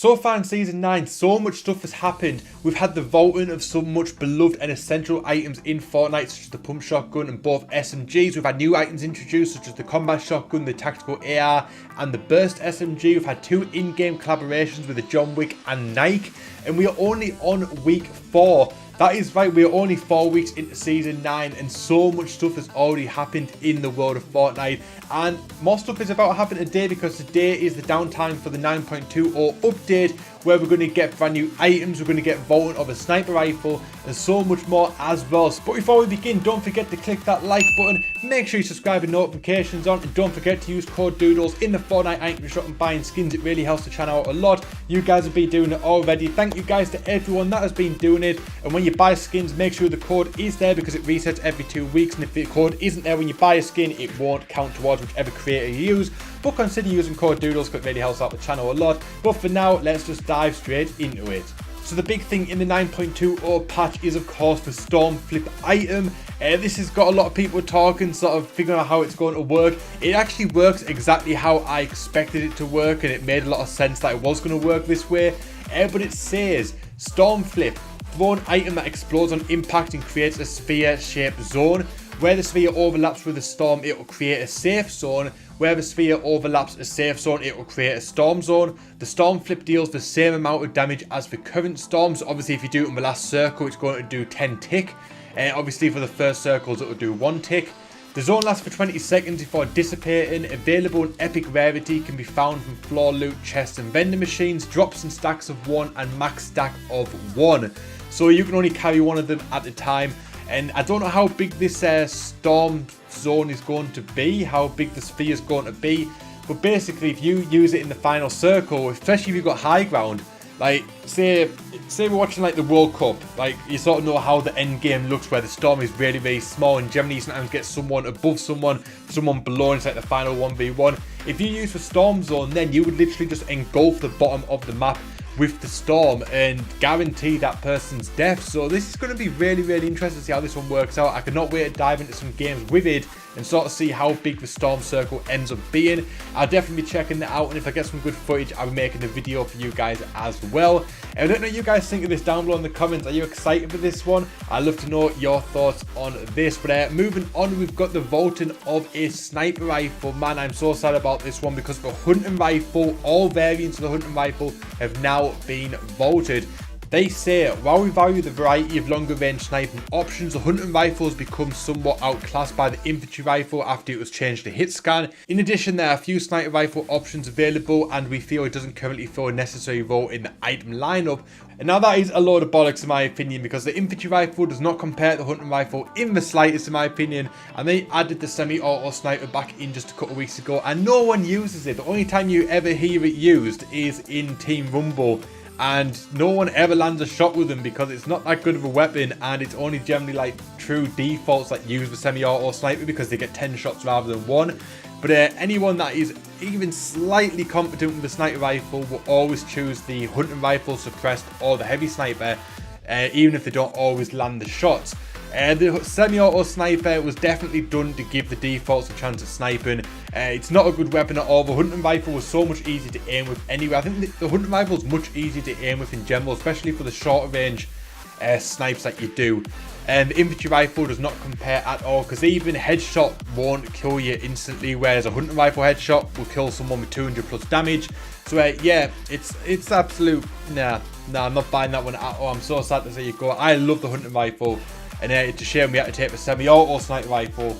So far in Season 9, so much stuff has happened. We've had the vaulting of some much beloved and essential items in Fortnite, such as the pump shotgun and both SMGs. We've had new items introduced, such as the combat shotgun, the tactical AR, and the burst SMG. We've had two in-game collaborations with the John Wick and Nike, and we are only on week 4. That is right, we are only 4 weeks into Season 9 and so much stuff has already happened in the world of Fortnite, and more stuff is about to happen today because today is the downtime for the 9.20 update, where we're going to get brand new items, we're going to get vaulting of a sniper rifle and so much more as well. But before we begin, don't forget to click that like button, make sure you subscribe and notifications on, and don't forget to use code Doodles in the Fortnite item shop and buying skins. It really helps the channel out a lot. You guys have been doing it already. Thank you guys to everyone that has been doing it, and when you buy skins, make sure the code is there because it resets every 2 weeks, and if the code isn't there when you buy a skin, it won't count towards whichever creator you use. But consider using code Doodles because it really helps out the channel a lot. But for now, let's just dive straight into it. So the big thing in the 9.20 patch is of course the Storm Flip item. This has got a lot of people talking, sort of figuring out how it's going to work. It actually works exactly how I expected it to work, and it made a lot of sense that it was going to work this way. But it says Storm Flip, throw an item that explodes on impact and creates a sphere-shaped zone. Where the sphere overlaps with the storm, it will create a safe zone. Where the sphere overlaps a safe zone, it will create a storm zone. The Storm Flip deals the same amount of damage as the current storm. So obviously if you do it in the last circle, it's going to do 10 tick. Obviously for the first circles, it will do 1 tick. The zone lasts for 20 seconds before dissipating. Available and epic rarity can be found from floor loot, chests and vending machines. Drops in stacks of 1 and max stack of 1. So you can only carry one of them at a time. And I don't know how big this storm zone is going to be, how big the sphere is going to be. But basically, if you use it in the final circle, especially if you've got high ground, like say we're watching like the World Cup, like you sort of know how the end game looks, where the storm is really, really small, and generally you sometimes get someone above someone below, and it's like the final 1v1. If you use the storm zone, then you would literally just engulf the bottom of the map with the storm and guarantee that person's death. So this is going to be really, really interesting to see how this one works out. I cannot wait to dive into some games with it and sort of see how big the storm circle ends up being. I'll definitely be checking that out, and if I get some good footage, I'll be making a video for you guys as well. And I don't know what you guys think of this down below in the comments. Are you excited for this one? I'd love to know your thoughts on this. But moving on, we've got the vaulting of a sniper rifle. Man, I'm so sad about this one because the hunting rifle, all variants of the hunting rifle have now been vaulted. They say, while we value the variety of longer range sniping options, the hunting rifle has become somewhat outclassed by the infantry rifle after it was changed to hit scan. In addition, there are a few sniper rifle options available, and we feel it doesn't currently fill a necessary role in the item lineup. And now that is a load of bollocks in my opinion, because the infantry rifle does not compare to the hunting rifle in the slightest in my opinion, and they added the semi-auto sniper back in just a couple of weeks ago, and no one uses it. The only time you ever hear it used is in Team Rumble, and no one ever lands a shot with them because it's not that good of a weapon, and it's only generally like true defaults that use the semi-auto sniper because they get 10 shots rather than 1. But anyone that is even slightly competent with the sniper rifle will always choose the hunting rifle suppressed or the heavy sniper, even if they don't always land the shots. The semi-auto sniper was definitely done to give the defaults a chance at sniping. It's not a good weapon at all. The hunting rifle was so much easier to aim with anyway. I think the hunting rifle is much easier to aim with in general, especially for the shorter range snipes that you do. And the infantry rifle does not compare at all, because even headshot won't kill you instantly, whereas a hunting rifle headshot will kill someone with 200 plus damage. So yeah, it's absolute nah, I'm not buying that one at all. I'm so sad to say you go. I love the hunting rifle. And it's a shame we had to take the semi-auto sniper rifle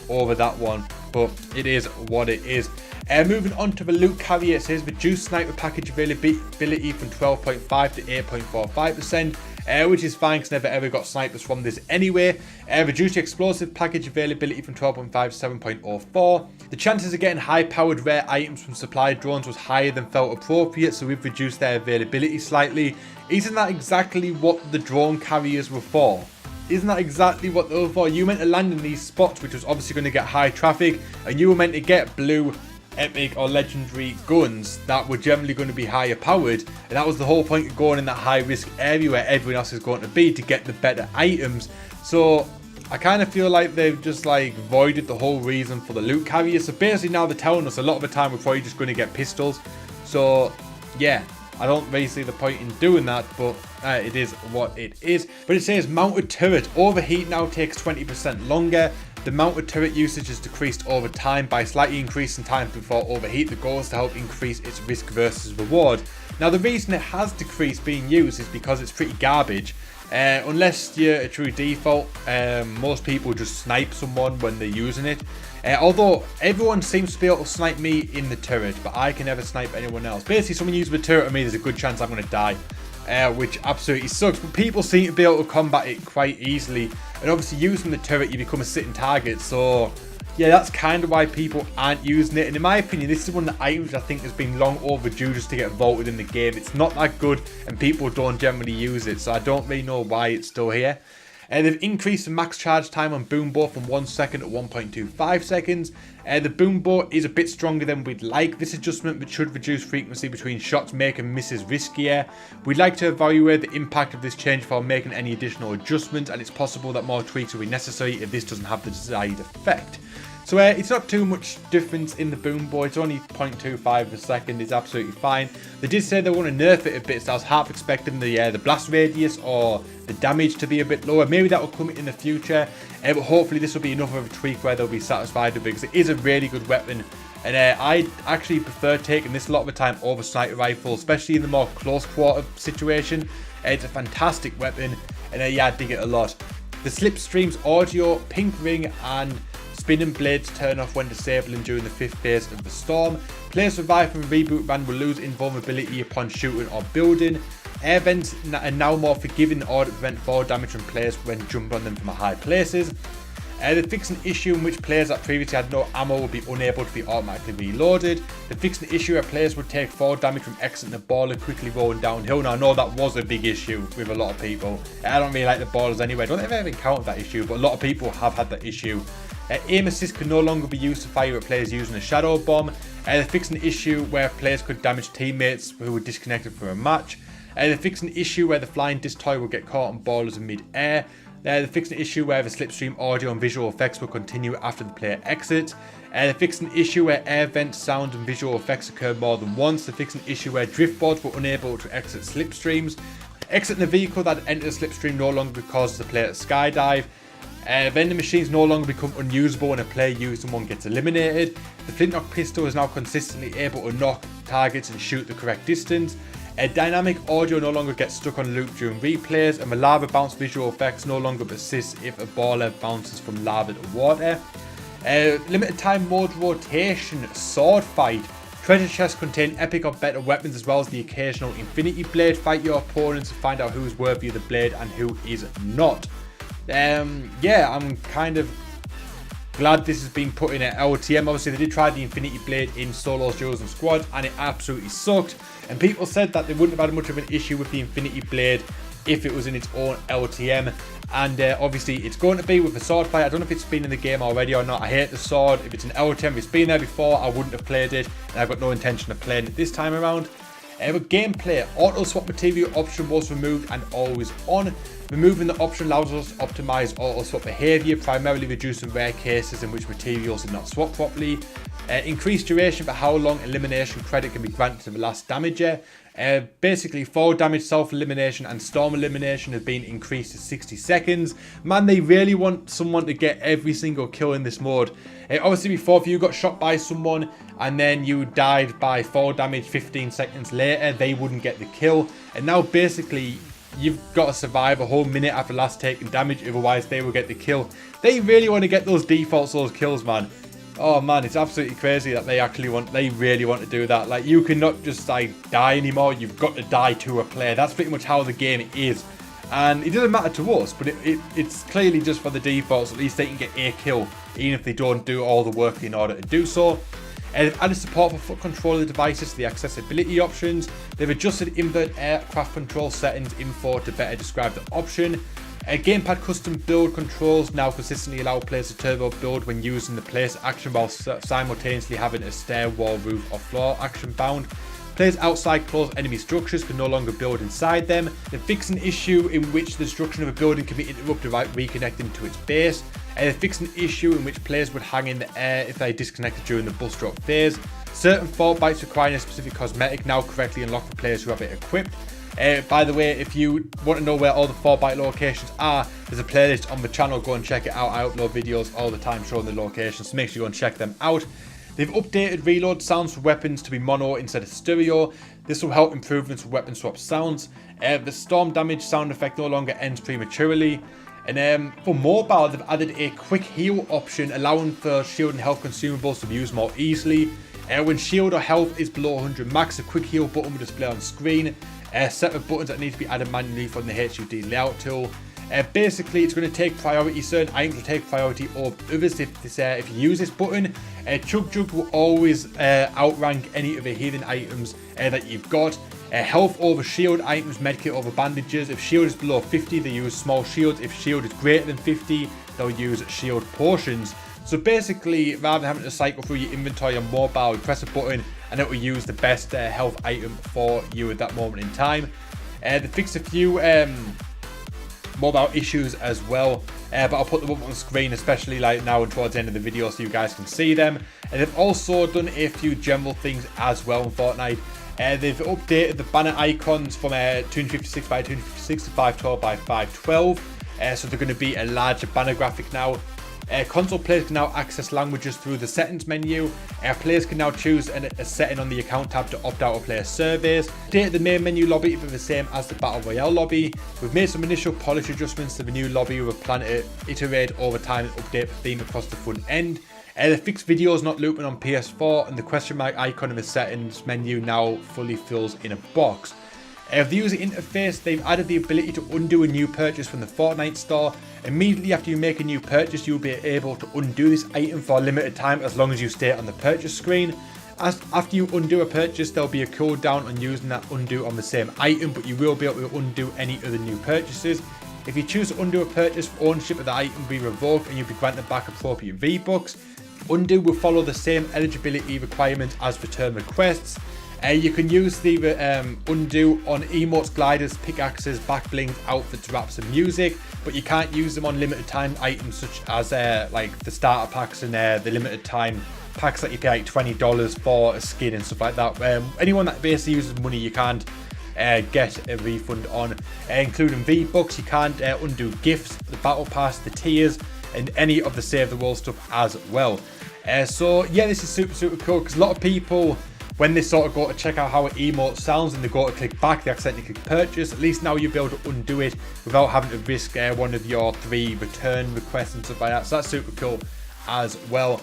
over that one. But it is what it is. Moving on to the loot carrier, it says reduce sniper package availability from 12.5 to 8.45%. Which is fine because never ever got snipers from this anyway. Reduce explosive package availability from 12.5 to 7.04. The chances of getting high powered rare items from supply drones was higher than felt appropriate, so we've reduced their availability slightly. Isn't that exactly what the drone carriers were for? Isn't that exactly what they were for? You meant to land in these spots, which was obviously going to get high traffic, and you were meant to get blue, epic or legendary guns that were generally going to be higher powered, and that was the whole point of going in that high risk area where everyone else is going to be, to get the better items. So I kind of feel like they've just like voided the whole reason for the loot carrier. So basically now they're telling us a lot of the time we're probably just going to get pistols. So yeah, I don't really see the point in doing that, but it is what it is. But it says mounted turret. Overheat now takes 20% longer. The mounted turret usage has decreased over time by slightly increasing time before overheat. The goal is to help increase its risk versus reward. Now the reason it has decreased being used is because it's pretty garbage. Unless you're a true default, most people just snipe someone when they're using it. Although everyone seems to be able to snipe me in the turret, but I can never snipe anyone else. Basically, someone uses the turret on me, there's a good chance I'm going to die, which absolutely sucks. But people seem to be able to combat it quite easily, and obviously using the turret, you become a sitting target. So yeah, that's kind of why people aren't using it. And in my opinion, this is one of the items I think has been long overdue just to get voted in the game. It's not that good, and people don't generally use it, so I don't really know why it's still here. They've increased the max charge time on Boom Bow from 1 second to 1.25 seconds. The Boom Bow is a bit stronger than we'd like. This adjustment should reduce frequency between shots, making misses riskier. We'd like to evaluate the impact of this change before making any additional adjustments, and it's possible that more tweaks will be necessary if this doesn't have the desired effect. So it's not too much difference in the Boom Bow. It's only 0.25 per second. It's absolutely fine. They did say they want to nerf it a bit, so I was half expecting the blast radius or the damage to be a bit lower. Maybe that will come in the future, but hopefully this will be enough of a tweak where they'll be satisfied with it, because it is a really good weapon. And I actually prefer taking this a lot of the time over sniper rifle, especially in the more close quarter situation. It's a fantastic weapon, and yeah, I dig it a lot. The slipstreams audio, pink ring, and spinning blades turn off when disabling during the 5th phase of the storm. Players survived from a reboot ban will lose invulnerability upon shooting or building. Air vents are now more forgiving in order to prevent fall damage from players when jumping on them from high places. They fixed an issue in which players that previously had no ammo will be unable to be automatically reloaded. They fixed an issue where players would take fall damage from exiting the baller quickly rolling downhill. Now I know that was a big issue with a lot of people. I don't really like the ballers anyway. I don't think I've ever encountered that issue, but a lot of people have had that issue. Aim assist can no longer be used to fire at players using a shadow bomb. They fixed an issue where players could damage teammates who were disconnected from a match. They fixed an issue where the flying disc toy will get caught on ballers in mid-air. They fixed an issue where the slipstream audio and visual effects will continue after the player exits. They fixed an issue where air vents, sound and visual effects occur more than once. They fixed an issue where drift boards were unable to exit slipstreams. Exiting a vehicle that entered a slipstream no longer causes the player to skydive. Vending machines no longer become unusable when a player using one gets eliminated. The flintlock pistol is now consistently able to knock targets and shoot the correct distance. Dynamic audio no longer gets stuck on loop during replays, and the lava bounce visual effects no longer persist if a baller bounces from lava to water. Limited time mode rotation, sword fight. Treasure chests contain epic or better weapons, as well as the occasional infinity blade. Fight your opponents to find out who's worthy of the blade and who is not. Yeah, I'm kind of glad this has been put in at LTM. Obviously, they did try the Infinity Blade in solos, duos, and squads, and it absolutely sucked. And people said that they wouldn't have had much of an issue with the Infinity Blade if it was in its own LTM. And obviously, it's going to be with the sword fight. I don't know if it's been in the game already or not. I hate the sword. If it's an LTM, if it's been there before, I wouldn't have played it, and I've got no intention of playing it this time around. With gameplay, auto swap material option was removed and always on. Removing the option allows us to optimize auto swap behavior, primarily reducing rare cases in which materials are not swapped properly. Increased duration for how long elimination credit can be granted to the last damager. Basically, fall damage, self-elimination and storm elimination have been increased to 60 seconds. Man, they really want someone to get every single kill in this mode. Obviously, before, if you got shot by someone and then you died by fall damage 15 seconds later, they wouldn't get the kill. And now, basically, you've got to survive a whole minute after last taking damage, otherwise they will get the kill. They really want to get those defaults, those kills, man. Oh man, it's absolutely crazy that they really want to do that. Like, you cannot just like die anymore, you've got to die to a player. That's pretty much how the game is. And it doesn't matter to us, but it's clearly just for the defaults. At least they can get a kill, even if they don't do all the work in order to do so. They've added support for foot controller devices to the accessibility options. They've adjusted invert aircraft control settings info to better describe the option. Gamepad custom build controls now consistently allow players to turbo build when using the place action while simultaneously having a stair, wall, roof or floor action bound. Players outside closed enemy structures can no longer build inside them. They fix an issue in which the destruction of a building can be interrupted by reconnecting to its base. They fix an issue in which players would hang in the air if they disconnected during the bus drop phase. Certain Fortnites requiring a specific cosmetic now correctly unlocked for players who have it equipped. By the way, if you want to know where all the Fortnite locations are, there's a playlist on the channel. Go and check it out. I upload videos all the time showing the locations, so make sure you go and check them out. They've updated reload sounds for weapons to be mono instead of stereo. This will help improvements for weapon swap sounds. The storm damage sound effect no longer ends prematurely. And for mobile, they've added a quick heal option, allowing for shield and health consumables to be used more easily. When shield or health is below 100 max, a quick heal button will display on screen. Set of buttons that need to be added manually from the HUD layout tool. Basically, it's going to take priority. Certain items will take priority over others if you use this button. Chug Jug will always outrank any of the hidden items that you've got. Health over shield items, medkit over bandages. If shield is below 50, they use small shields. If shield is greater than 50, they'll use shield potions. So basically, rather than having to cycle through your inventory on mobile, you press a button and it will use the best health item for you at that moment in time. They fixed a few mobile issues as well, but I'll put them up on the screen, especially like now and towards the end of the video, so you guys can see them. And they've also done a few general things as well in Fortnite. They've updated the banner icons from 256 by 256 to 512 by 512, so they're going to be a larger banner graphic now. Console players can now access languages through the settings menu. Players can now choose a setting on the account tab to opt out of player surveys. Update the main menu lobby to be the same as the Battle Royale lobby. We've made some initial polish adjustments to the new lobby. We're planning to iterate over time and update the theme across the front end. The fixed videos not looping on PS4, and the question mark icon in the settings menu now fully fills in a box. For the user interface, they've added the ability to undo a new purchase from the Fortnite store. Immediately after you make a new purchase, you'll be able to undo this item for a limited time as long as you stay on the purchase screen. After you undo a purchase, there'll be a cooldown on using that undo on the same item, but you will be able to undo any other new purchases. If you choose to undo a purchase, ownership of the item will be revoked and you'll be granted back appropriate V-Bucks. Undo will follow the same eligibility requirements as return requests. You can use the undo on emotes, gliders, pickaxes, back blings, outfits, wraps and music, but you can't use them on limited time items such as like the starter packs and the limited time packs that you pay like $20 for a skin and stuff like that. Anyone that basically uses money, you can't get a refund on, including V-Bucks. You can't undo gifts, the battle pass, the tiers, and any of the save the world stuff as well. So yeah, this is super cool, because a lot of people, when they sort of go to check out how an emote sounds and they go to click back, they accidentally click purchase. At least now you'll be able to undo it without having to risk one of your 3 return requests and stuff like that. So that's super cool as well.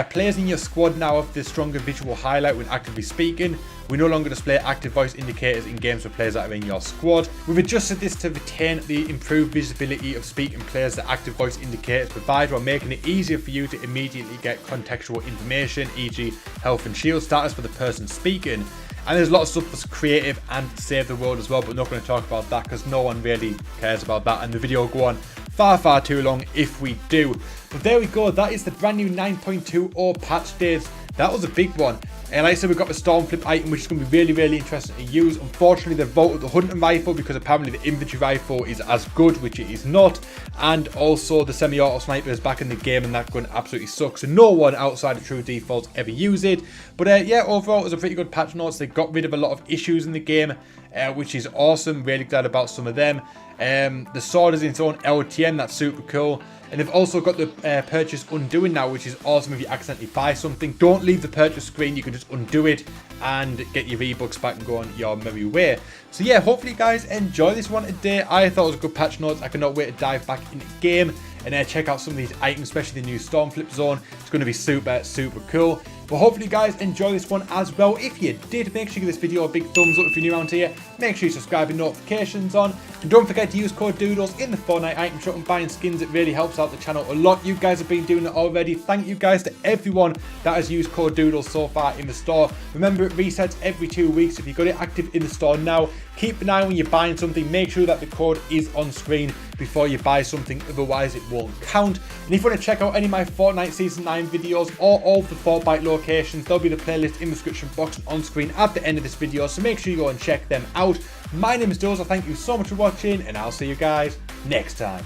Players in your squad now have the stronger visual highlight when actively speaking. We no longer display active voice indicators in games for players that are in your squad. We've adjusted this to retain the improved visibility of speaking players that active voice indicators provide, while making it easier for you to immediately get contextual information, e.g. health and shield status for the person speaking. And there's a lot of stuff for creative and save the world as well, but I'm not going to talk about that because no one really cares about that, and the video will go on far too long if we do. But there we go, that is the brand new 9.20 patch dates. That was a big one. And like I said, we've got the storm flip item, which is going to be really interesting to use. Unfortunately, they've voted the hunting rifle because apparently the infantry rifle is as good, which it is not. And also the semi-auto sniper is back in the game, and that gun absolutely sucks. So no one outside of true defaults ever use it. But yeah, overall it was a pretty good patch notes. They got rid of a lot of issues in the game, which is awesome. Really glad about some of them. The sword is in its own LTM, that's super cool. And they've also got the purchase undoing now, which is awesome if you accidentally buy something. Don't leave the purchase screen, you can just undo it and get your V-Bucks back and go on your merry way. So yeah, hopefully you guys enjoy this one today. I thought it was a good patch notes. I cannot wait to dive back into the game and check out some of these items, especially the new storm flip zone. It's going to be super cool. But hopefully you guys enjoy this one as well. If you did, make sure you give this video a big thumbs up. If you're new around here, make sure you subscribe and notifications on. And don't forget to use code Doodles in the Fortnite item shop and buying skins. It really helps out the channel a lot. You guys have been doing it already. Thank you guys to everyone that has used code Doodles so far in the store. Remember, it resets every 2 weeks. If you've got it active in the store now, keep an eye when you're buying something. Make sure that the code is on screen before you buy something, otherwise it won't count. And if you want to check out any of my Fortnite Season 9 videos or all of the Fortnite locations, there'll be the playlist in the description box and on screen at the end of this video, so make sure you go and check them out. My name is Doodles, thank you so much for watching, and I'll see you guys next time.